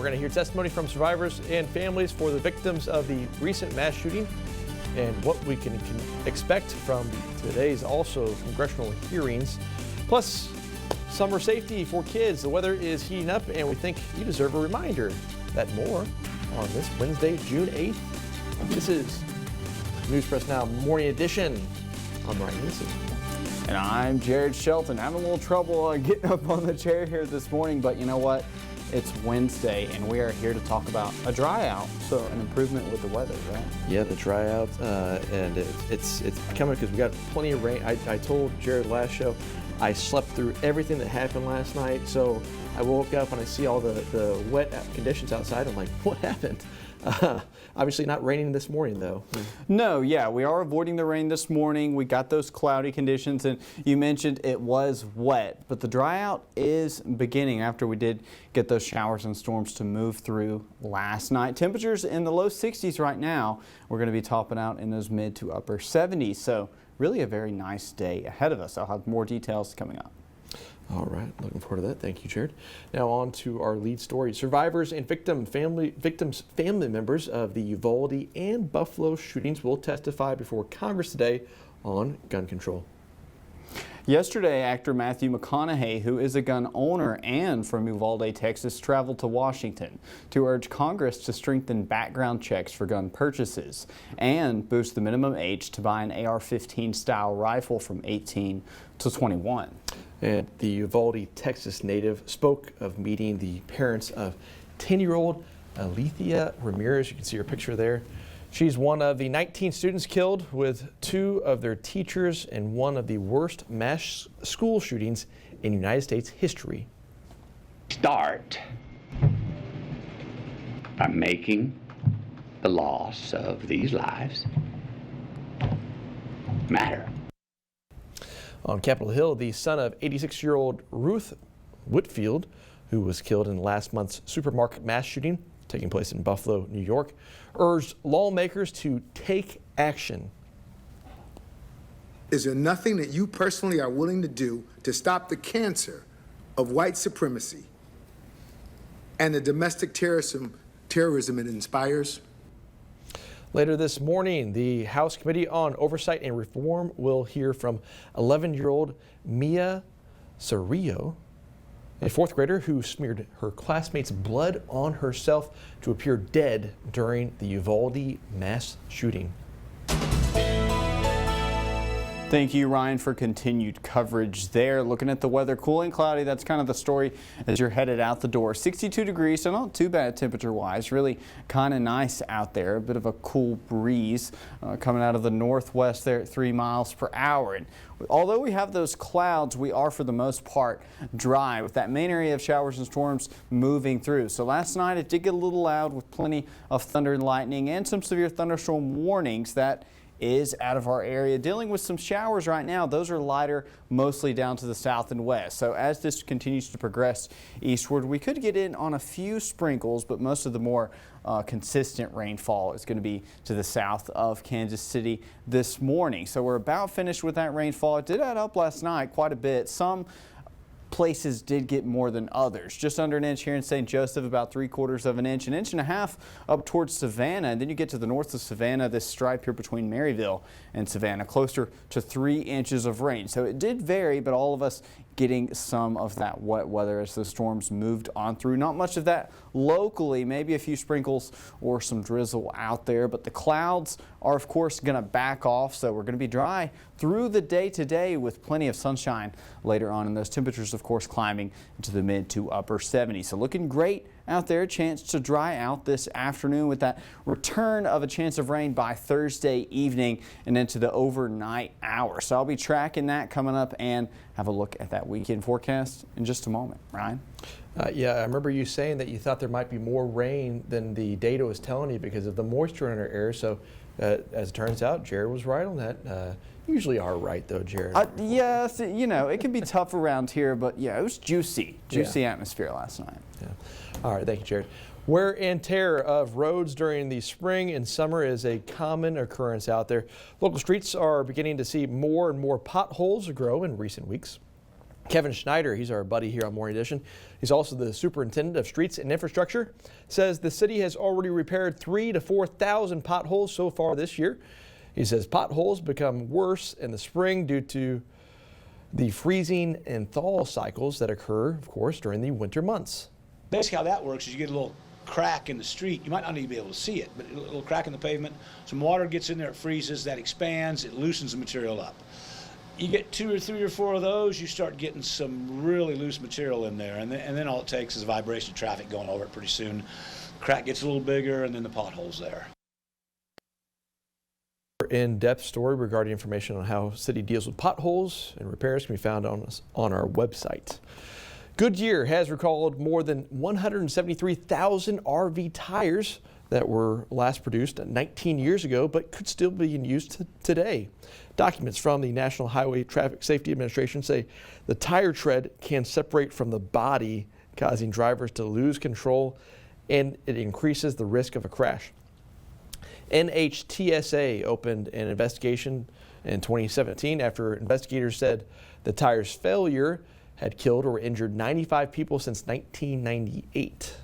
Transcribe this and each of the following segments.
we're going to hear testimony from survivors and families for the victims of the recent mass shooting and what we can expect from today's also congressional hearings. Plus, summer safety for kids. The weather is heating up and we think you deserve a reminder. That more on this Wednesday, June 8th. This is News Press Now Morning Edition. I'm Ryan Newsom. And I'm Jared Shelton. Having a little trouble getting up on the chair here this morning, but you know what? It's Wednesday, and we are here to talk about a dry out, so an improvement with the weather, right? Yeah, the dry out, and it's coming because we got plenty of rain. I told Jared last show I slept through everything that happened last night, so I woke up and I see all the wet conditions outside. I'm like, what happened? Obviously not raining this morning, though. No, yeah, we are avoiding the rain this morning. We got those cloudy conditions, and you mentioned it was wet, but the dry out is beginning after we did get those showers and storms to move through last night. Temperatures in the low 60s right now. We're going to be topping out in those mid to upper 70s, so really a very nice day ahead of us. I'll have more details coming up. All right, looking forward to that. Thank you, Jared. Now on to our lead story. Survivors and victims' family members of the Uvalde and Buffalo shootings will testify before Congress today on gun control. Yesterday, actor Matthew McConaughey, who is a gun owner and from Uvalde, Texas, traveled to Washington to urge Congress to strengthen background checks for gun purchases and boost the minimum age to buy an AR-15 style rifle from 18 to 21. And the Uvalde, Texas native spoke of meeting the parents of 10-year-old Alethea Ramirez. You can see her picture there. She's one of the 19 students killed, with 2 of their teachers in one of the worst mass school shootings in United States history. Start by making the loss of these lives matter. On Capitol Hill, the son of 86-year-old Ruth Whitfield, who was killed in last month's supermarket mass shooting taking place in Buffalo, New York, urged lawmakers to take action. Is there nothing that you personally are willing to do to stop the cancer of white supremacy and the domestic terrorism it inspires? Later this morning, the House Committee on Oversight and Reform will hear from 11-year-old Mia Cerrillo, a 4th grader who smeared her classmates' blood on herself to appear dead during the Uvalde mass shooting. Thank you, Ryan, for continued coverage there. Looking at the weather, cool and cloudy. That's kind of the story as you're headed out the door. 62 degrees, so not too bad temperature-wise. Really kind of nice out there. A bit of a cool breeze coming out of the northwest there at 3 miles per hour. And although we have those clouds, we are for the most part dry with that main area of showers and storms moving through. So last night it did get a little loud with plenty of thunder and lightning and some severe thunderstorm warnings. That is out of our area. Dealing with some showers right now. Those are lighter, mostly down to the south and west. So as this continues to progress eastward, we could get in on a few sprinkles, but most of the more consistent rainfall is going to be to the south of Kansas City this morning. So we're about finished with that rainfall. It did add up last night quite a bit. Some places did get more than others. Just under an inch here in St. Joseph, about 3/4 of an inch, 1.5 inches up towards Savannah. And then you get to the north of Savannah, this stripe here between Maryville and Savannah, closer to 3 inches of rain. So it did vary, but all of us getting some of that wet weather as the storms moved on through. Not much of that locally, maybe a few sprinkles or some drizzle out there, but the clouds are of course going to back off, so we're going to be dry through the day today with plenty of sunshine later on, and those temperatures of course climbing into the mid to upper 70s. So looking great out there. Chance to dry out this afternoon with that return of a chance of rain by Thursday evening and into the overnight hours. So I'll be tracking that coming up and have a look at that weekend forecast in just a moment. Ryan? Yeah, I remember you saying that you thought there might be more rain than the data was telling you because of the moisture in our air. So as it turns out, Jared was right on that. Usually are right though, Jared. Yes, you know, it can be tough around here, but yeah, it was juicy atmosphere last night. Yeah. All right, thank you, Jared. Wear and tear of roads during the spring and summer is a common occurrence out there. Local streets are beginning to see more and more potholes grow in recent weeks. Kevin Schneider, he's our buddy here on Morning Edition. He's also the superintendent of streets and infrastructure, says the city has already repaired 3,000 to 4,000 potholes so far this year. He says potholes become worse in the spring due to the freezing and thaw cycles that occur, of course, during the winter months. Basically how that works is you get a little crack in the street. You might not even be able to see it, but a little crack in the pavement. Some water gets in there, it freezes, that expands, it loosens the material up. You get 2 or 3 or 4 of those, you start getting some really loose material in there, and then all it takes is a vibration of traffic going over it pretty soon. Crack gets a little bigger, and then the pothole's there. In-depth story regarding information on how city deals with potholes and repairs can be found on our website. Goodyear has recalled more than 173,000 RV tires that were last produced 19 years ago but could still be in use today. Documents from the National Highway Traffic Safety Administration say the tire tread can separate from the body, causing drivers to lose control, and it increases the risk of a crash. NHTSA opened an investigation in 2017 after investigators said the tire's failure had killed or injured 95 people since 1998.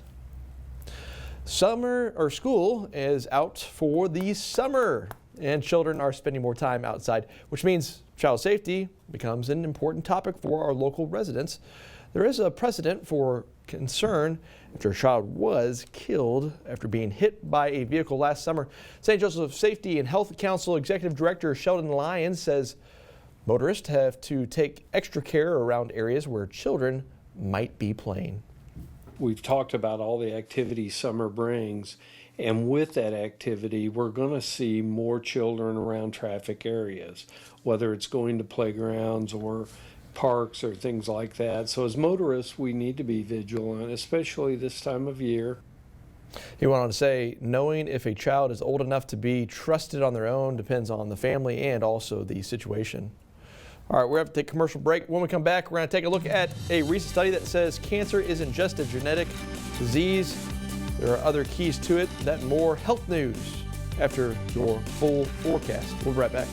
School is out for the summer, and children are spending more time outside, which means child safety becomes an important topic for our local residents. There is a precedent for concern after a child was killed after being hit by a vehicle last summer. St. Joseph Safety and Health Council Executive Director Sheldon Lyons says motorists have to take extra care around areas where children might be playing. We've talked about all the activity summer brings, and with that activity, we're going to see more children around traffic areas, whether it's going to playgrounds or parks or things like that. So as motorists, we need to be vigilant, especially this time of year. He went on to say, knowing if a child is old enough to be trusted on their own depends on the family and also the situation. All right, we're going to have to take a commercial break. When we come back, we're going to take a look at a recent study that says cancer isn't just a genetic disease. There are other keys to it. That and more health news after your full forecast. We'll be right back.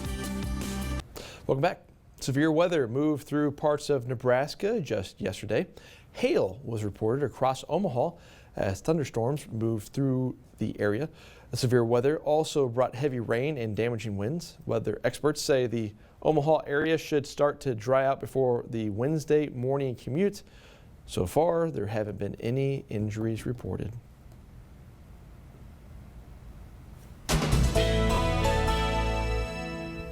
Welcome back. Severe weather moved through parts of Nebraska just yesterday. Hail was reported across Omaha as thunderstorms moved through the area. The severe weather also brought heavy rain and damaging winds. Weather experts say the Omaha area should start to dry out before the Wednesday morning commute. So far, there haven't been any injuries reported.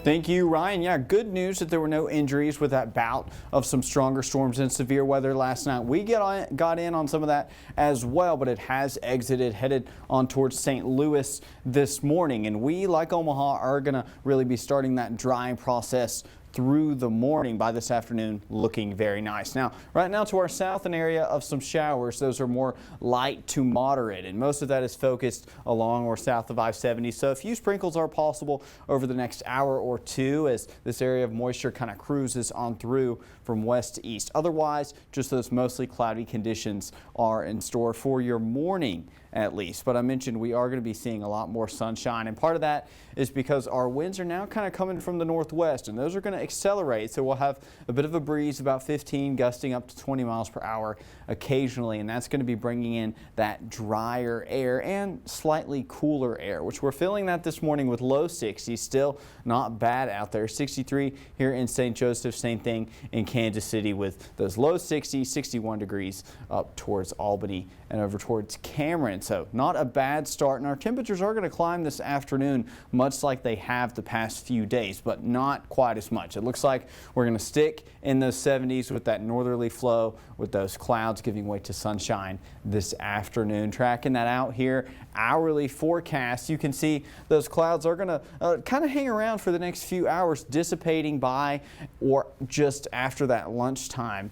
Thank you, Ryan. Yeah, good news that there were no injuries with that bout of some stronger storms and severe weather last night. We got in on some of that as well, but it has exited, headed on towards St. Louis this morning. And we, like Omaha, are going to really be starting that drying process through the morning. By this afternoon, looking very nice. Now, right now to our south, an area of some showers. Those are more light to moderate, and most of that is focused along or south of I-70. So a few sprinkles are possible over the next hour or two as this area of moisture kind of cruises on through from west to east. Otherwise, just those mostly cloudy conditions are in store for your morning at least. But I mentioned we are going to be seeing a lot more sunshine, and part of that is because our winds are now kind of coming from the northwest, and those are going to accelerate. So we'll have a bit of a breeze, about 15, gusting up to 20 miles per hour occasionally, and that's going to be bringing in that drier air and slightly cooler air, which we're feeling that this morning with low 60s. Still not bad out there. 63 here in St. Joseph, same thing in Kansas City with those low 60s, 61 degrees up towards Albany and over towards Cameron. So not a bad start, and our temperatures are going to climb this afternoon, much like they have the past few days, but not quite as much. It looks like we're going to stick in those 70s with that northerly flow, with those clouds giving way to sunshine this afternoon. Tracking that out here, hourly forecast, you can see those clouds are going to kind of hang around for the next few hours, dissipating by or just after that lunchtime.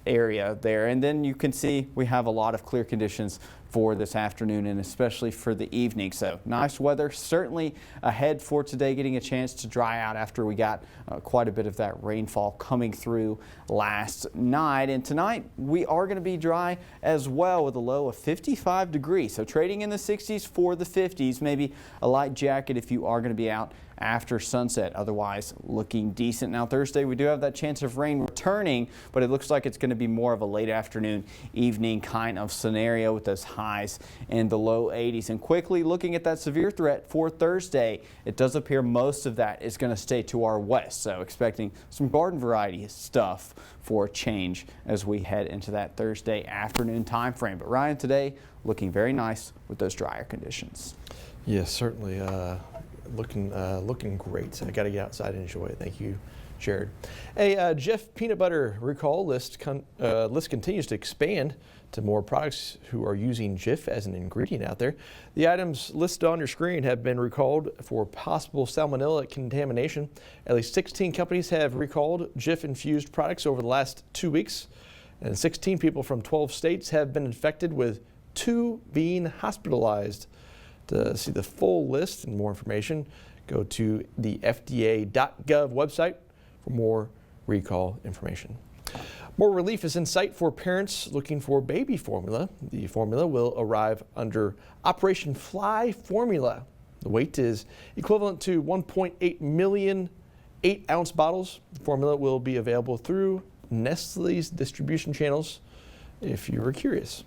area there. And then you can see we have a lot of clear conditions for this afternoon and especially for the evening. So nice weather certainly ahead for today, getting a chance to dry out after we got quite a bit of that rainfall coming through last night. And tonight we are going to be dry as well with a low of 55 degrees. So trading in the 60s for the 50s, maybe a light jacket if you are going to be out after sunset. Otherwise looking decent. Now Thursday we do have that chance of rain returning, but it looks like it's going to be more of a late afternoon, evening kind of scenario with those highs in the low 80s. And quickly looking at that severe threat for Thursday, it does appear most of that is going to stay to our west. So expecting some garden variety stuff for a change as we head into that Thursday afternoon time frame. But Ryan, today looking very nice with those drier conditions. Yes, certainly. Looking great. I got to get outside and enjoy it. Thank you, Jared. A Jif peanut butter recall list continues to expand to more products who are using Jif as an ingredient out there. The items listed on your screen have been recalled for possible salmonella contamination. At least 16 companies have recalled Jif infused products over the last 2 weeks, and 16 people from 12 states have been infected, with 2 being hospitalized. To see the full list and more information, go to the FDA.gov website for more recall information. More relief is in sight for parents looking for baby formula. The formula will arrive under Operation Fly Formula. The weight is equivalent to 1.8 million 8-ounce bottles. The formula will be available through Nestle's distribution channels if you were curious.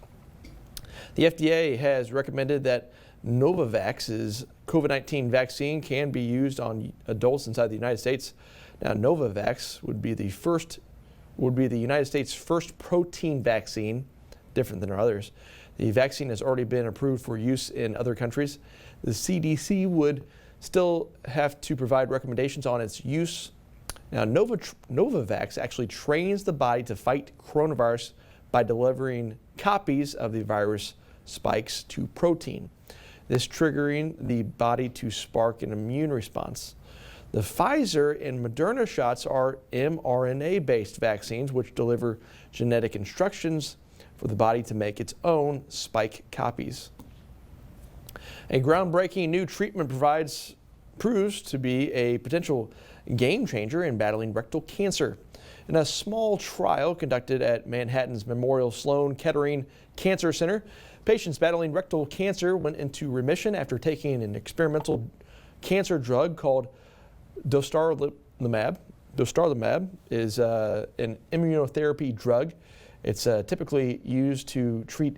The FDA has recommended that Novavax's COVID-19 vaccine can be used on adults inside the United States. Now, Novavax would be the United States' first protein vaccine, different than our others. The vaccine has already been approved for use in other countries. The CDC would still have to provide recommendations on its use. Now, Novavax actually trains the body to fight coronavirus by delivering copies of the virus spikes to protein, this triggering the body to spark an immune response. The Pfizer and Moderna shots are mRNA-based vaccines which deliver genetic instructions for the body to make its own spike copies. A groundbreaking new treatment proves to be a potential game changer in battling rectal cancer. In a small trial conducted at Manhattan's Memorial Sloan Kettering Cancer Center, patients battling rectal cancer went into remission after taking an experimental cancer drug called dostarlimab. Dostarlimab is an immunotherapy drug. It's typically used to treat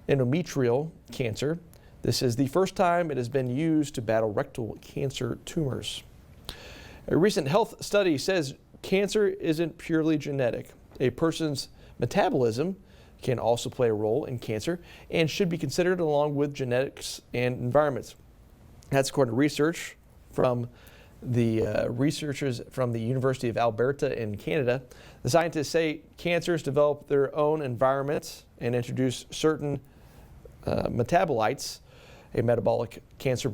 endometrial cancer. This is the first time it has been used to battle rectal cancer tumors. A recent health study says cancer isn't purely genetic. A person's metabolism can also play a role in cancer and should be considered along with genetics and environments. That's according to research from the researchers from the University of Alberta in Canada. The scientists say cancers develop their own environments and introduce certain metabolites. A metabolic cancer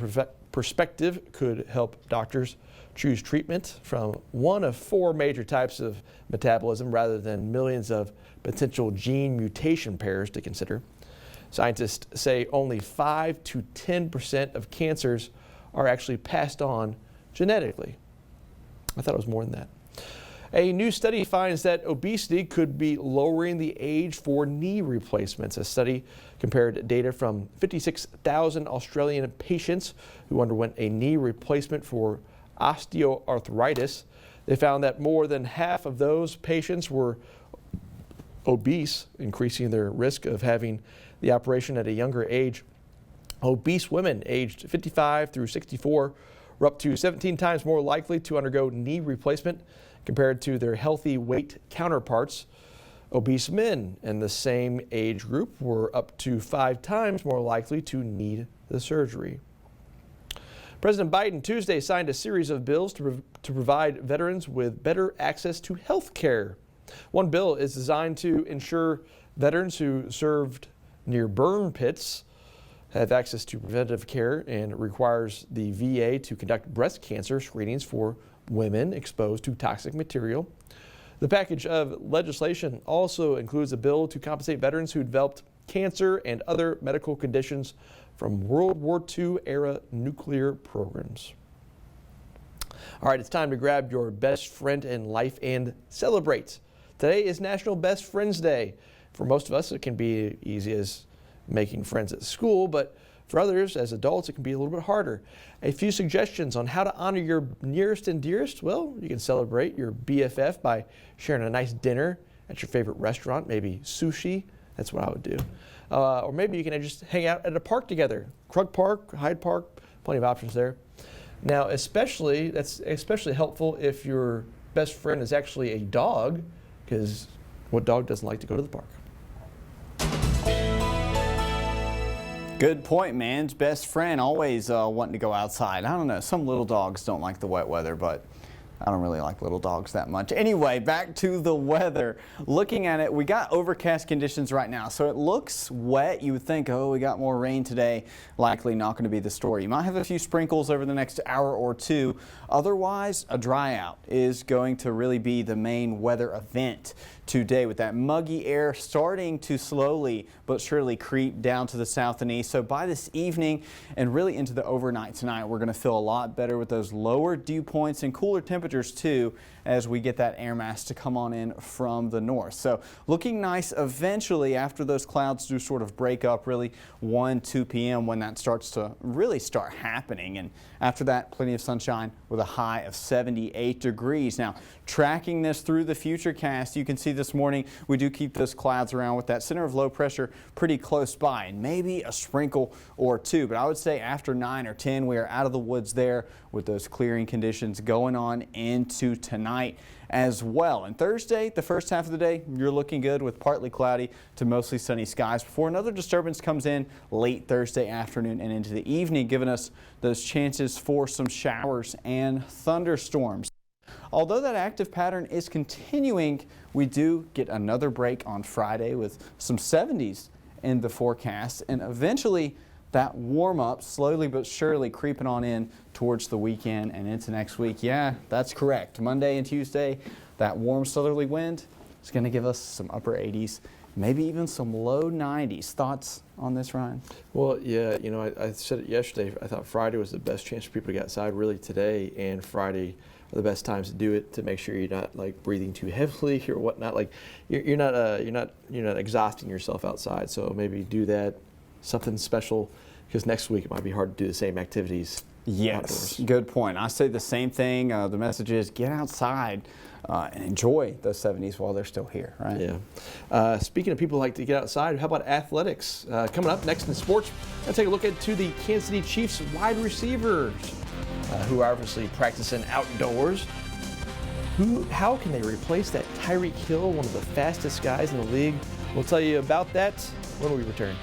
perspective could help doctors choose treatment from one of 4 major types of metabolism rather than millions of potential gene mutation pairs to consider. Scientists say only 5 to 10% of cancers are actually passed on genetically. I thought it was more than that. A new study finds that obesity could be lowering the age for knee replacements. A study compared data from 56,000 Australian patients who underwent a knee replacement for osteoarthritis. They found that more than half of those patients were obese, increasing their risk of having the operation at a younger age. Obese women aged 55 through 64 were up to 17 times more likely to undergo knee replacement compared to their healthy weight counterparts. Obese men in the same age group were up to 5 times more likely to need the surgery. President Biden Tuesday signed a series of bills to provide veterans with better access to health care. One bill is designed to ensure veterans who served near burn pits have access to preventative care and requires the VA to conduct breast cancer screenings for women exposed to toxic material. The package of legislation also includes a bill to compensate veterans who developed cancer and other medical conditions from World War II era nuclear programs. All right, it's time to grab your best friend in life and celebrate. Today is National Best Friends Day. For most of us, it can be easy as making friends at school, but for others, as adults, it can be a little bit harder. A few suggestions on how to honor your nearest and dearest. Well, you can celebrate your BFF by sharing a nice dinner at your favorite restaurant, maybe sushi. That's what I would do. Or maybe you can just hang out at a park together. Krug Park, Hyde Park, plenty of options there. Now, that's especially helpful if your best friend is actually a dog, because what dog doesn't like to go to the park? Good point, man's best friend always wanting to go outside. I don't know, some little dogs don't like the wet weather, but I don't really like little dogs that much. Anyway, back to the weather. Looking at it, we got overcast conditions right now, so it looks wet. You would think, oh, we got more rain today. Likely not going to be the story. You might have a few sprinkles over the next hour or two. Otherwise, a dry out is going to really be the main weather event today, with that muggy air starting to slowly but surely creep down to the south and east. So by this evening and really into the overnight tonight, we're going to feel a lot better with those lower dew points and cooler temperatures too, as we get that air mass to come on in from the north. So looking nice eventually after those clouds do sort of break up, really 1-2 p.m. when that starts to really start happening. And after that, plenty of sunshine with a high of 78 degrees. Now, tracking this through the futurecast, you can see this morning we do keep those clouds around with that center of low pressure pretty close by, and maybe a sprinkle or two. But I would say after 9 or 10, we are out of the woods there with those clearing conditions going on into tonight as well. And Thursday, the first half of the day, you're looking good with partly cloudy to mostly sunny skies before another disturbance comes in late Thursday afternoon and into the evening, giving us those chances for some showers and thunderstorms. Although that active pattern is continuing, we do get another break on Friday with some 70s in the forecast, and eventually that warm up slowly but surely creeping on in towards the weekend and into next week. Yeah, that's correct. Monday and Tuesday, that warm southerly wind is going to give us some upper 80s, maybe even some low 90s. Thoughts on this, Ryan? Well, yeah, you know, I said it yesterday. I thought Friday was the best chance for people to get outside. Really, today and Friday are the best times to do it, to make sure you're not like breathing too heavily or whatnot. Like you're not exhausting yourself outside. So maybe do that, something special, because next week it might be hard to do the same activities. Yes, outdoors. Good point. I say the same thing. The message is get outside and enjoy those 70s while they're still here, right? Yeah. Speaking of people who like to get outside, how about athletics? Coming up next in sports, let's take a look into the Kansas City Chiefs wide receivers who are obviously practicing outdoors. How can they replace that Tyreek Hill, one of the fastest guys in the league? We'll tell you about that when we return.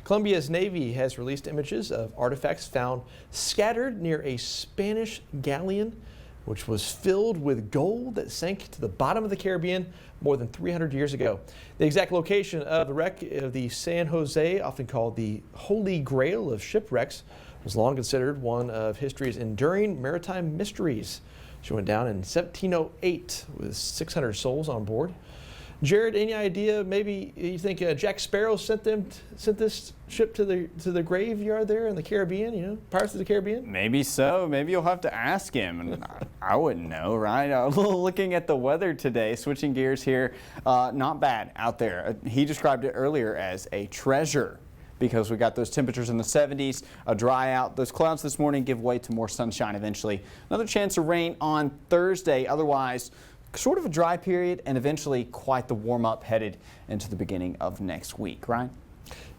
Colombia's Navy has released images of artifacts found scattered near a Spanish galleon, which was filled with gold that sank to the bottom of the Caribbean more than 300 years ago. The exact location of the wreck of the San Jose, often called the Holy Grail of shipwrecks, was long considered one of history's enduring maritime mysteries. She went down in 1708 with 600 souls on board. Jared, any idea? Maybe you think Jack Sparrow sent this ship to the graveyard there in the Caribbean? You know, Pirates of the Caribbean. Maybe so. Maybe you'll have to ask him. And I wouldn't know, right? Looking at the weather today, switching gears here, not bad out there. He described it earlier as a treasure, because we got those temperatures in the 70s, a dry out. Those clouds this morning give way to more sunshine eventually. Another chance of rain on Thursday. Otherwise, sort of a dry period, and eventually quite the warm up headed into the beginning of next week, right?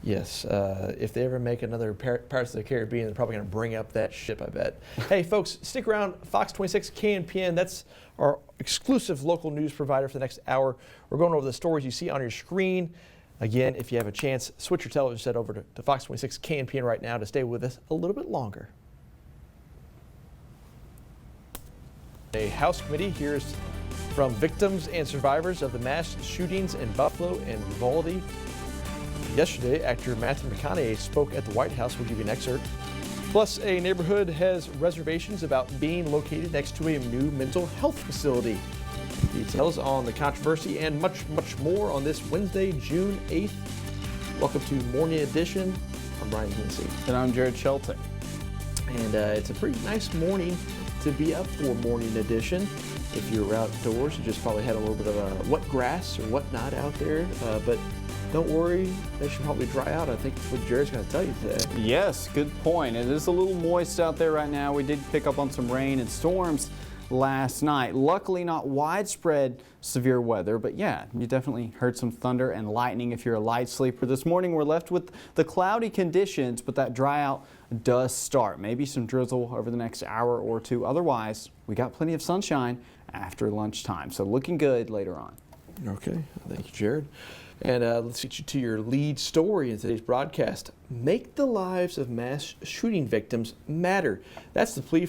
Yes, if they ever make another Pirates of the Caribbean, they're probably going to bring up that ship, I bet. Hey, folks, stick around. Fox 26 KNPN, that's our exclusive local news provider for the next hour. We're going over the stories you see on your screen. Again, if you have a chance, switch your television set over to Fox 26 KNPN right now to stay with us a little bit longer. A House committee hears from victims and survivors of the mass shootings in Buffalo and Uvalde. Yesterday, actor Matthew McConaughey spoke at the White House. We'll give you an excerpt. Plus, a neighborhood has reservations about being located next to a new mental health facility. Details on the controversy and much, much more on this Wednesday, June 8th. Welcome to Morning Edition. I'm Brian Hennessy. And I'm Jared Shelton. And it's a pretty nice morning to be up for Morning Edition. If you're outdoors, you just probably had a little bit of wet grass or whatnot out there. But don't worry, they should probably dry out. I think that's what Jared's going to tell you today. Yes, good point. It is a little moist out there right now. We did pick up on some rain and storms last night. Luckily, not widespread severe weather, but yeah, you definitely heard some thunder and lightning if you're a light sleeper. This morning, we're left with the cloudy conditions, but that dry out does start. Maybe some drizzle over the next hour or two. Otherwise, we got plenty of sunshine after lunchtime. So looking good later on. Okay, thank you, Jared. And let's get you to your lead story in today's broadcast. Make the lives of mass shooting victims matter. That's the plea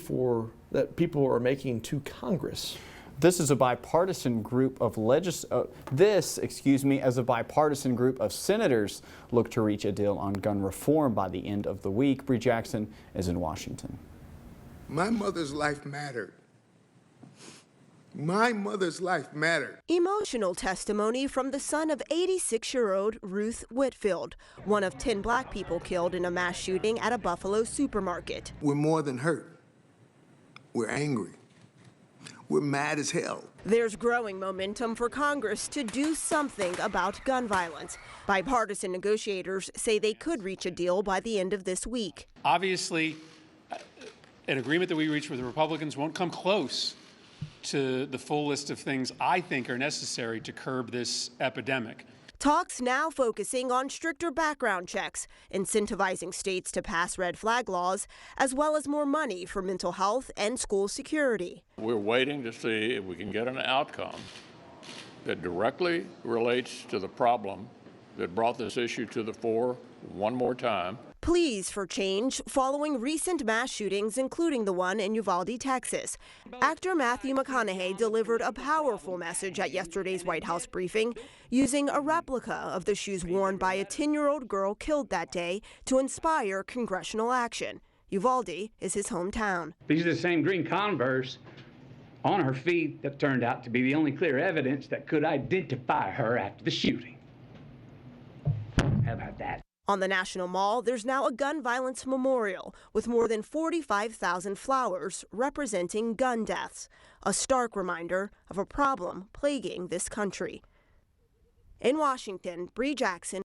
that people are making to Congress. This is a bipartisan group of as a bipartisan group of senators look to reach a deal on gun reform by the end of the week. Bree Jackson is in Washington. My mother's life mattered. My mother's life mattered. Emotional testimony from the son of 86-year-old Ruth Whitfield, one of 10 black people killed in a mass shooting at a Buffalo supermarket. We're more than hurt. We're angry. We're mad as hell. There's growing momentum for Congress to do something about gun violence. Bipartisan negotiators say they could reach a deal by the end of this week. Obviously, an agreement that we reach with the Republicans won't come close to the full list of things I think are necessary to curb this epidemic. Talks now focusing on stricter background checks, incentivizing states to pass red flag laws, as well as more money for mental health and school security. We're waiting to see if we can get an outcome that directly relates to the problem that brought this issue to the fore one more time. Pleas for change following recent mass shootings, including the one in Uvalde, Texas. Actor Matthew McConaughey delivered a powerful message at yesterday's White House briefing, using a replica of the shoes worn by a 10-year-old girl killed that day to inspire congressional action. Uvalde is his hometown. These are the same green Converse on her feet that turned out to be the only clear evidence that could identify her after the shooting. How about that? On the National Mall, there's now a gun violence memorial with more than 45,000 flowers representing gun deaths, a stark reminder of a problem plaguing this country. In Washington, Bree Jackson.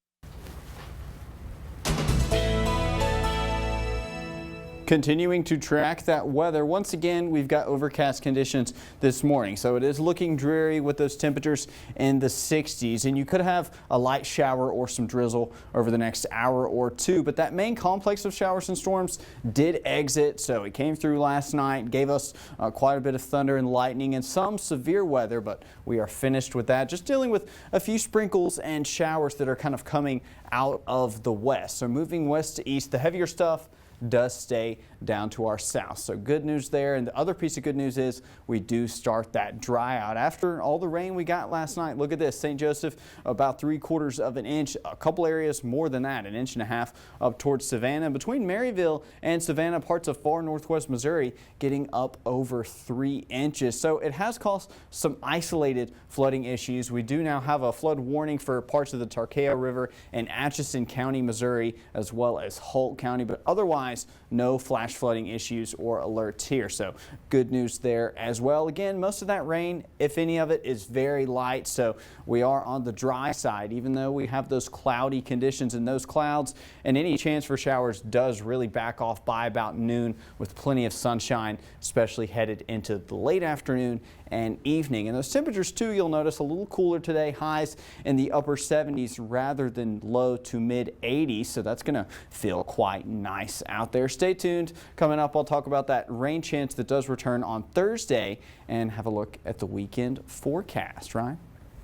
Continuing to track that weather, once again, we've got overcast conditions this morning. So it is looking dreary with those temperatures in the 60s. And you could have a light shower or some drizzle over the next hour or two. But that main complex of showers and storms did exit. So it came through last night, gave us quite a bit of thunder and lightning and some severe weather. But we are finished with that. Just dealing with a few sprinkles and showers that are kind of coming out of the west. So moving west to east, the heavier stuff does stay down to our south. So good news there. And the other piece of good news is we do start that dry out. After all the rain we got last night, look at this. St. Joseph, about 3/4 of an inch. A couple areas more than that, 1.5 inches up towards Savannah. Between Maryville and Savannah, parts of far northwest Missouri getting up over 3 inches. So it has caused some isolated flooding issues. We do now have a flood warning for parts of the Tarkeo River in Atchison County, Missouri, as well as Holt County, but otherwise no flash flooding issues or alerts here. So good news there as well. Again, most of that rain, if any of it, is very light. So we are on the dry side, even though we have those cloudy conditions, and those clouds and any chance for showers does really back off by about noon with plenty of sunshine, especially headed into the late afternoon and evening. And those temperatures too, you'll notice a little cooler today, highs in the upper 70s rather than low to mid 80s. So that's going to feel quite nice out there. Stay tuned. Coming up, I'll talk about that rain chance that does return on Thursday and have a look at the weekend forecast. Ryan?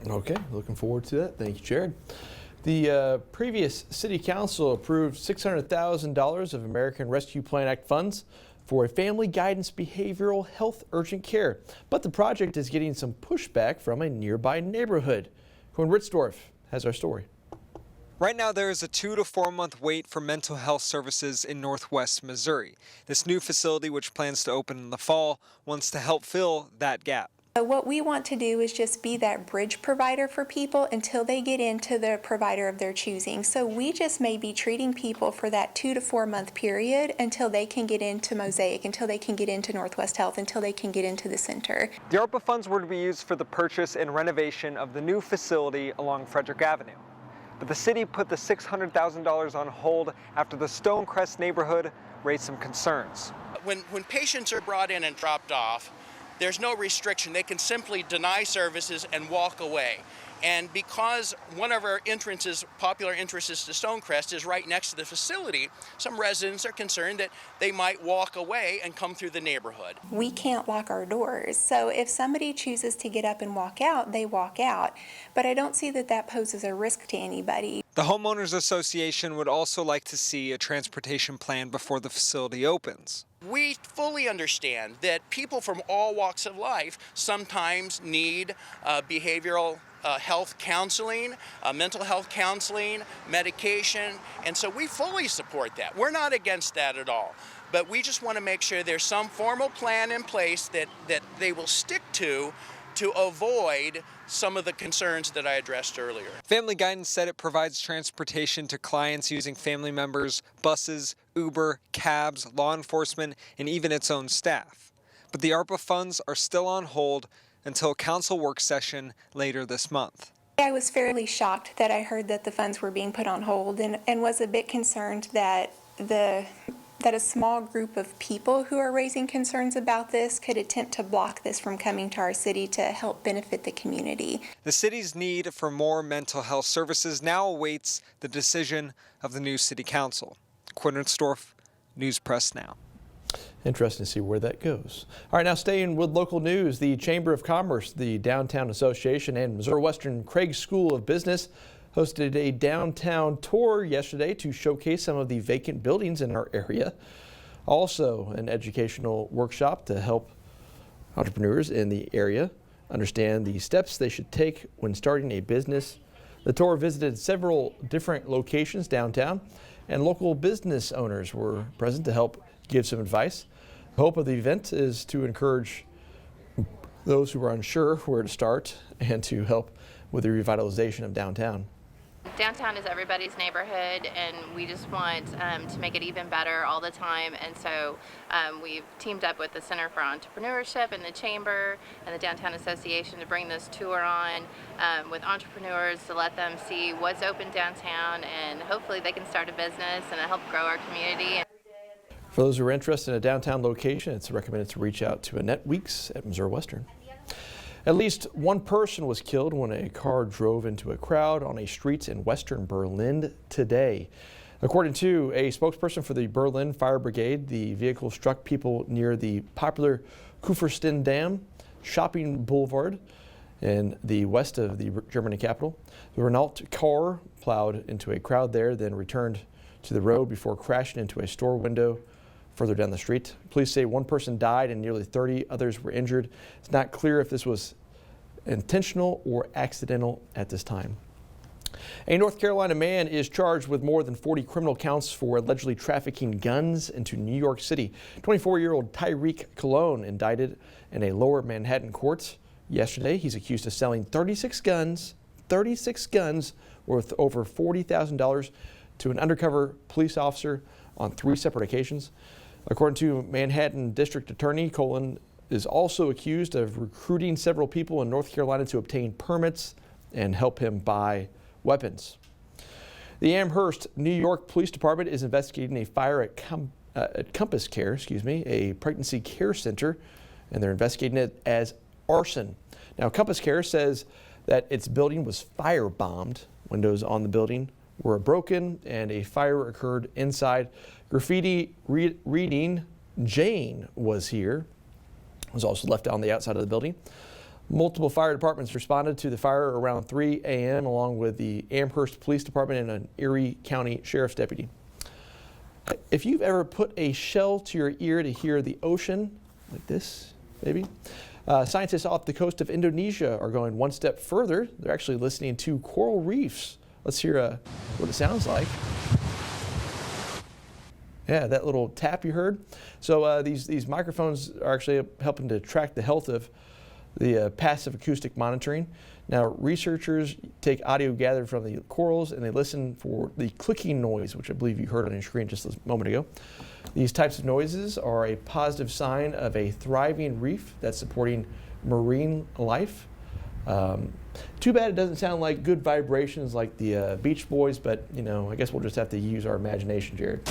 Okay, looking forward to that. Thank you, Jared. The previous City Council approved $600,000 of American Rescue Plan Act funds for a family guidance behavioral health urgent care. But the project is getting some pushback from a nearby neighborhood. Quinn Ritzdorf has our story. Right now, there is a 2 to 4 month wait for mental health services in Northwest Missouri. This new facility, which plans to open in the fall, wants to help fill that gap. What we want to do is just be that bridge provider for people until they get into the provider of their choosing. So we just may be treating people for that 2 to 4 month period until they can get into Mosaic, until they can get into Northwest Health, until they can get into the center. The ARPA funds were to be used for the purchase and renovation of the new facility along Frederick Avenue. But the city put the $600,000 on hold after the Stonecrest neighborhood raised some concerns. When patients are brought in and dropped off, there's no restriction. They can simply deny services and walk away. And because one of our popular entrances to Stonecrest is right next to the facility, some residents are concerned that they might walk away and come through the neighborhood. We can't lock our doors. So if somebody chooses to get up and walk out, they walk out. But I don't see that that poses a risk to anybody. The Homeowners Association would also like to see a transportation plan before the facility opens. We fully understand that people from all walks of life sometimes need behavioral health counseling, mental health counseling, medication, and so we fully support that. We're not against that at all, but we just want to make sure there's some formal plan in place that they will stick to avoid some of the concerns that I addressed earlier. Family Guidance said it provides transportation to clients using family members, buses, Uber, cabs, law enforcement, and even its own staff. But the ARPA funds are still on hold until a council work session later this month. I was fairly shocked that I heard that the funds were being put on hold and was a bit concerned that a small group of people who are raising concerns about this could attempt to block this from coming to our city to help benefit the community. The city's need for more mental health services now awaits the decision of the new city council. Quinn Storff, News Press Now. Interesting to see where that goes. All right, now staying with local news, the Chamber of Commerce, the Downtown Association, and Missouri Western Craig School of Business hosted a downtown tour yesterday to showcase some of the vacant buildings in our area. Also, an educational workshop to help entrepreneurs in the area understand the steps they should take when starting a business. The tour visited several different locations downtown, and local business owners were present to help give some advice. The hope of the event is to encourage those who are unsure where to start and to help with the revitalization of downtown. Downtown is everybody's neighborhood, and we just want to make it even better all the time. And so we've teamed up with the Center for Entrepreneurship and the Chamber and the Downtown Association to bring this tour on with entrepreneurs to let them see what's open downtown, and hopefully they can start a business and help grow our community. For those who are interested in a downtown location, it's recommended to reach out to Annette Weeks at Missouri Western. At least one person was killed when a car drove into a crowd on a street in western Berlin today. According to a spokesperson for the Berlin Fire Brigade, the vehicle struck people near the popular Kupferstein shopping boulevard in the west of the German capital. The Renault car plowed into a crowd there, then returned to the road before crashing into a store window further down the street. Police say one person died and nearly 30 others were injured. It's not clear if this was intentional or accidental at this time. A North Carolina man is charged with more than 40 criminal counts for allegedly trafficking guns into New York City. 24-year-old Tyreek Cologne indicted in a lower Manhattan court yesterday. He's accused of selling 36 guns worth over $40,000 to an undercover police officer on 3 separate occasions. According to Manhattan District Attorney, Colon is also accused of recruiting several people in North Carolina to obtain permits and help him buy weapons. The Amherst, New York Police Department is investigating a fire at Compass Care, a pregnancy care center, and they're investigating it as arson. Now, Compass Care says that its building was firebombed. Windows on the building were broken and a fire occurred inside. Graffiti reading "Jane was here" was also left on the outside of the building. Multiple fire departments responded to the fire around 3 a.m. along with the Amherst Police Department and an Erie County Sheriff's deputy. If you've ever put a shell to your ear to hear the ocean, like this, maybe, scientists off the coast of Indonesia are going one step further. They're actually listening to coral reefs. Let's hear what it sounds like. Yeah, that little tap you heard. So these microphones are actually helping to track the health of the passive acoustic monitoring. Now, researchers take audio gathered from the corals and they listen for the clicking noise, which I believe you heard on your screen just a moment ago. These types of noises are a positive sign of a thriving reef that's supporting marine life. Too bad it doesn't sound like good vibrations like the Beach Boys, but you know, I guess we'll just have to use our imagination, Jared.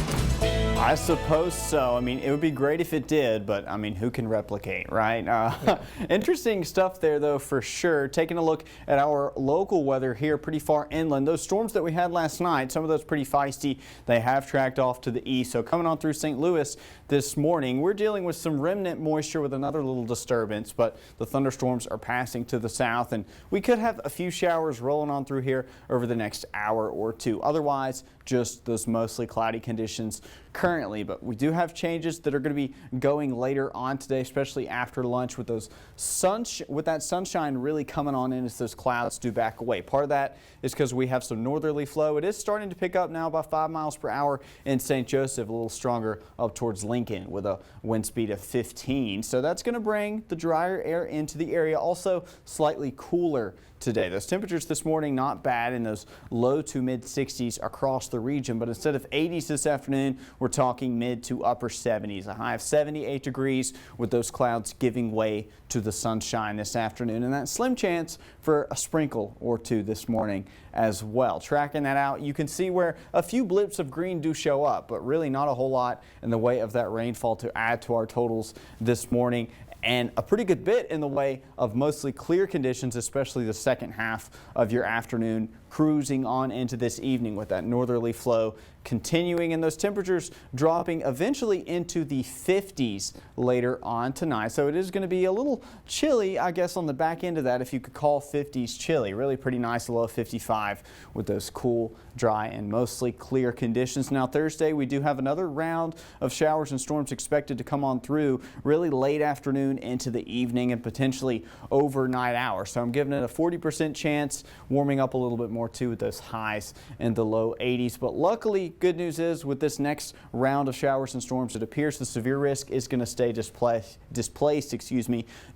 I suppose so. I mean, it would be great if it did, but I mean, who can replicate, right? Interesting stuff there, though, for sure. Taking a look at our local weather here pretty far inland. Those storms that we had last night, some of those pretty feisty, they have tracked off to the east. So coming on through St. Louis this morning, we're dealing with some remnant moisture with another little disturbance, but the thunderstorms are passing to the south, and we could have a few showers rolling on through here over the next hour or two. Otherwise, just those mostly cloudy conditions currently, but we do have changes that are going to be going later on today, especially after lunch with those that sunshine really coming on in as those clouds do back away. Part of that is because we have some northerly flow. It is starting to pick up now about 5 miles per hour in St. Joseph, a little stronger up towards Lincoln with a wind speed of 15. So that's going to bring the drier air into the area. Also slightly cooler today. Those temperatures this morning not bad in those low to mid 60s across the region, but instead of 80s this afternoon, we're talking mid to upper 70s. A high of 78 degrees with those clouds giving way to the sunshine this afternoon, and that slim chance for a sprinkle or two this morning as well. Tracking that out, you can see where a few blips of green do show up, but really not a whole lot in the way of that rainfall to add to our totals this morning, and a pretty good bit in the way of mostly clear conditions, especially the second half of your afternoon, cruising on into this evening with that northerly flow continuing and those temperatures dropping eventually into the 50s later on tonight. So it is going to be a little chilly, I guess, on the back end of that, if you could call 50s chilly. Really pretty nice, a low of 55 with those cool, dry, and mostly clear conditions. Now Thursday, we do have another round of showers and storms expected to come on through really late afternoon into the evening and potentially overnight hours. So I'm giving it a 40% chance, warming up a little bit more too with those highs in the low 80s. But luckily, good news is with this next round of showers and storms, it appears the severe risk is going to stay displaced,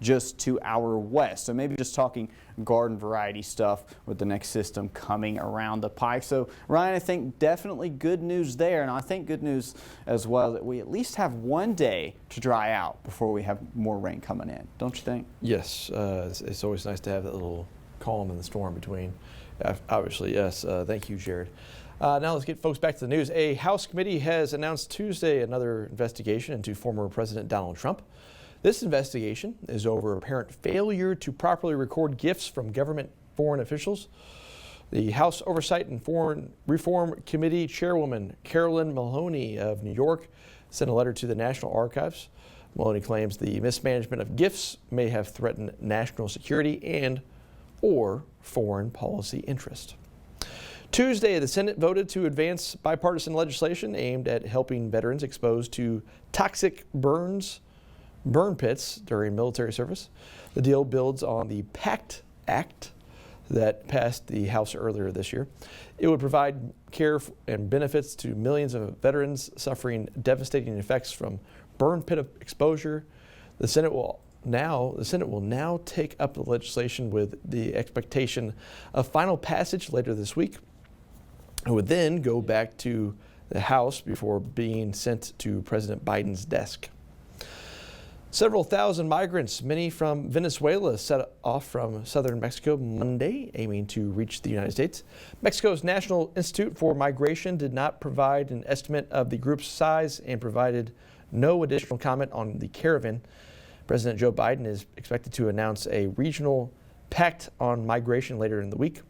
just to our west. So maybe just talking garden variety stuff with the next system coming around the pike. So Ryan, I think definitely good news there, and I think good news as well that we at least have one day to dry out before we have more rain coming in. Don't you think? Yes, it's always nice to have that little calm in the storm between. Obviously, yes. Thank you, Jared. Now let's get folks back to the news. A House committee has announced Tuesday another investigation into former President Donald Trump. This investigation is over apparent failure to properly record gifts from government foreign officials. The House Oversight and Foreign Reform Committee Chairwoman Carolyn Maloney of New York sent a letter to the National Archives. Maloney claims the mismanagement of gifts may have threatened national security and or foreign policy interest. Tuesday, the Senate voted to advance bipartisan legislation aimed at helping veterans exposed to toxic burn pits during military service. The deal builds on the PACT Act that passed the House earlier this year. It would provide care and benefits to millions of veterans suffering devastating effects from burn pit exposure. The Senate will now take up the legislation with the expectation of final passage later this week. It would then go back to the House before being sent to President Biden's desk. Several thousand migrants, many from Venezuela, set off from southern Mexico Monday, aiming to reach the United States. Mexico's National Institute for Migration did not provide an estimate of the group's size and provided no additional comment on the caravan. President Joe Biden is expected to announce a regional pact on migration later in the week.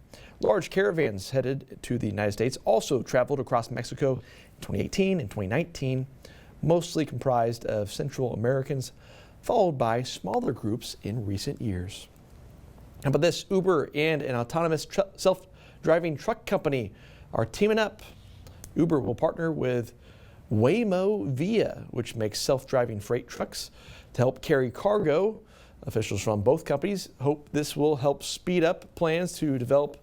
Large caravans headed to the United States also traveled across Mexico in 2018 and 2019, mostly comprised of Central Americans, followed by smaller groups in recent years. How about this? Uber and an autonomous self-driving truck company are teaming up. Uber will partner with Waymo Via, which makes self-driving freight trucks, to help carry cargo. Officials from both companies hope this will help speed up plans to adopt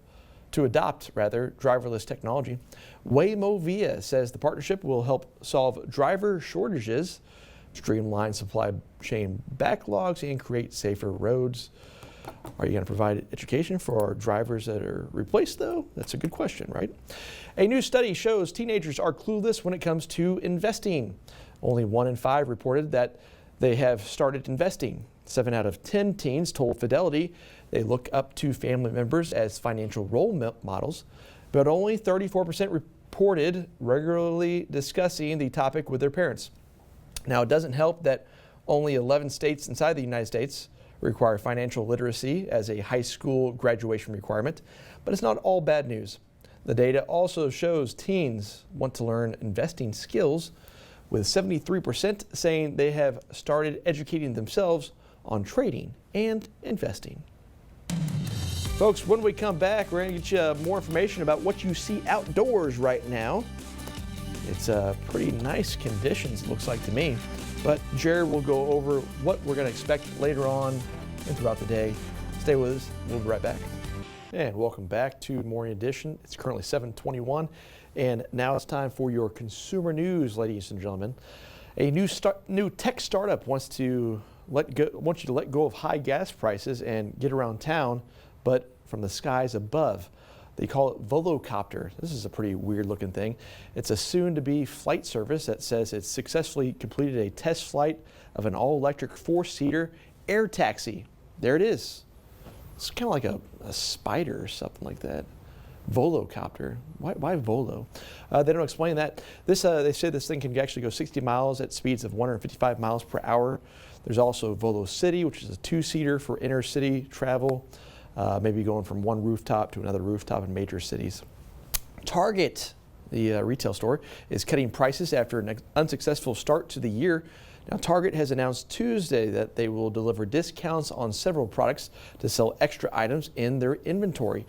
driverless technology. Waymo Via says the partnership will help solve driver shortages, streamline supply chain backlogs, and create safer roads. Are you going to provide education for our drivers that are replaced, though? That's a good question, right? A new study shows teenagers are clueless when it comes to investing. Only 1 in 5 reported that they have started investing. 7 out of 10 teens told Fidelity they look up to family members as financial role models, but only 34% reported regularly discussing the topic with their parents. Now, it doesn't help that only 11 states inside the United States require financial literacy as a high school graduation requirement, but it's not all bad news. The data also shows teens want to learn investing skills, with 73% saying they have started educating themselves on trading and investing. Folks, when we come back, we're going to get you more information about what you see outdoors right now. It's pretty nice conditions, it looks like to me. But Jared will go over what we're going to expect later on and throughout the day. Stay with us. We'll be right back. And welcome back to Morning Edition. It's currently 7:21, and now it's time for your consumer news, ladies and gentlemen. A new tech startup wants you to let go of high gas prices and get around town, but from the skies above. They call it Volocopter. This is a pretty weird looking thing. It's a soon-to-be flight service that says it's successfully completed a test flight of an all-electric 4-seater air taxi. There it is. It's kind of like a spider or something like that. Volocopter. Why Volo? They don't explain that. They say this thing can actually go 60 miles at speeds of 155 miles per hour. There's also Volo City, which is a 2-seater for inner city travel. Maybe going from one rooftop to another rooftop in major cities. Target, the retail store, is cutting prices after an unsuccessful start to the year. Now, Target has announced Tuesday that they will deliver discounts on several products to sell extra items in their inventory.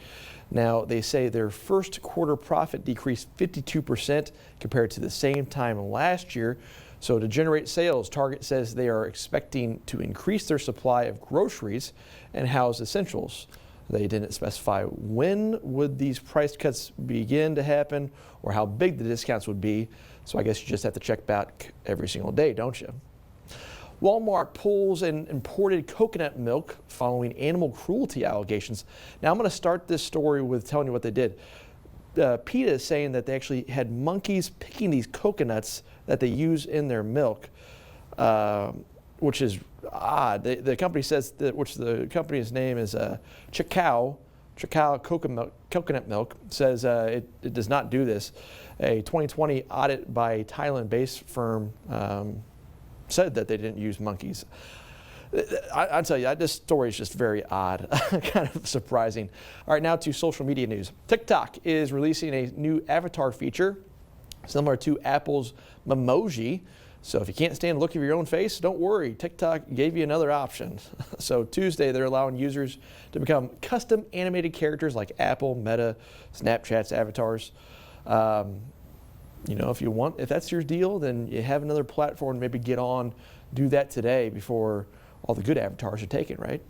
Now, they say their first quarter profit decreased 52% compared to the same time last year. So to generate sales, Target says they are expecting to increase their supply of groceries and house essentials. They didn't specify when would these price cuts begin to happen or how big the discounts would be. So I guess you just have to check back every single day, don't you? Walmart pulls an imported coconut milk following animal cruelty allegations. Now I'm going to start this story with telling you what they did. PETA is saying that they actually had monkeys picking these coconuts that they use in their milk, which is odd. The company says that, which the company's name is Chakao Coconut Milk, says it does not do this. A 2020 audit by Thailand-based firm said that they didn't use monkeys. I'll tell you, this story is just very odd, kind of surprising. All right, now to social media news. TikTok is releasing a new avatar feature similar to Apple's Memoji. So if you can't stand the look of your own face, don't worry, TikTok gave you another option. So Tuesday, they're allowing users to become custom animated characters like Apple, Meta, Snapchat's avatars. You know, if that's your deal, then you have another platform to maybe get on, do that today before all the good avatars are taken, right?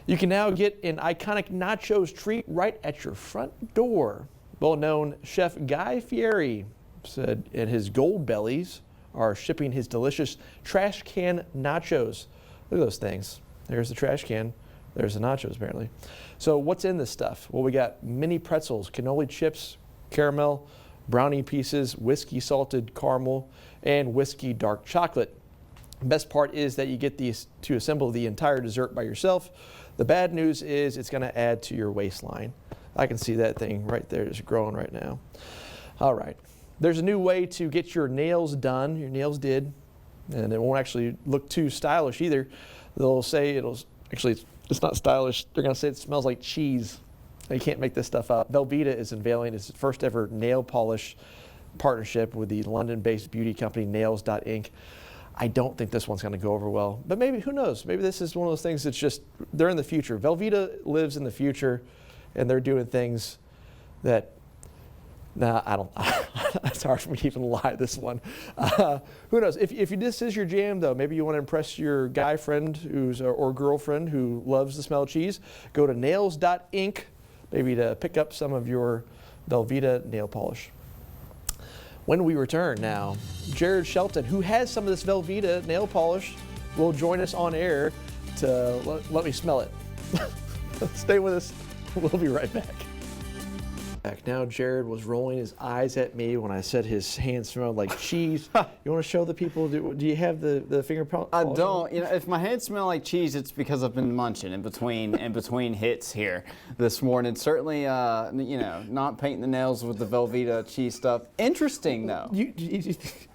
You can now get an iconic nachos treat right at your front door. Well-known chef Guy Fieri said at his Gold Bellies are shipping his delicious trash can nachos. Look at those things. There's the trash can. There's the nachos, apparently. So what's in this stuff? Well, we got mini pretzels, cannoli chips, caramel, brownie pieces, whiskey salted caramel, and whiskey dark chocolate. The best part is that you get these to assemble the entire dessert by yourself. The bad news is it's going to add to your waistline. I can see that thing right there just growing right now. All right. There's a new way to get your nails done, your nails did, and it won't actually look too stylish either. They'll say it's not stylish. They're going to say it smells like cheese. You can't make this stuff up. Velveeta is unveiling its first ever nail polish partnership with the London-based beauty company Nails.Inc. I don't think this one's going to go over well, but maybe, who knows? Maybe this is one of those things that's just, they're in the future. Velveeta lives in the future, and they're doing things that, it's hard for me to even lie this one. Who knows? If this is your jam, though, maybe you want to impress your guy friend or girlfriend who loves the smell of cheese, go to Nails.Inc. maybe to pick up some of your Velveeta nail polish. When we return now, Jared Shelton, who has some of this Velveeta nail polish, will join us on air to let me smell it. Stay with us. We'll be right back. Now Jared was rolling his eyes at me when I said his hands smelled like cheese. You want to show the people? Do you have the finger polish? I don't. You know, if my hands smell like cheese, it's because I've been munching in between hits here this morning. Certainly, you know, not painting the nails with the Velveeta cheese stuff. Interesting though.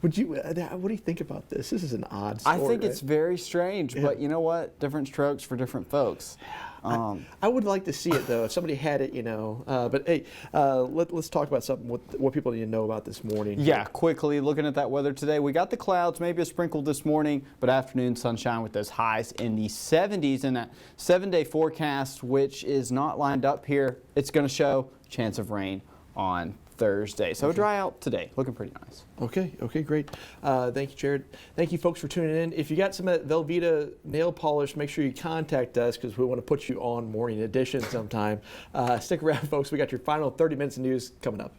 What do you think about this? This is an odd story. I think right? it's very strange, but you know what? Different strokes for different folks. I would like to see it though, if somebody had it, you know. But hey, let's talk about something what people need to know about this morning. Yeah, quickly looking at that weather today. We got the clouds, maybe a sprinkle this morning, but afternoon sunshine with those highs in the 70s in that 7-day forecast, which is not lined up here. It's going to show chance of rain on Thursday. So dry out today, looking pretty nice. Okay, great. Thank you, Jared. Thank you, folks, for tuning in. If you got some of that Velveeta nail polish, make sure you contact us because we want to put you on Morning Edition sometime. Stick around, folks. We got your final 30 minutes of news coming up.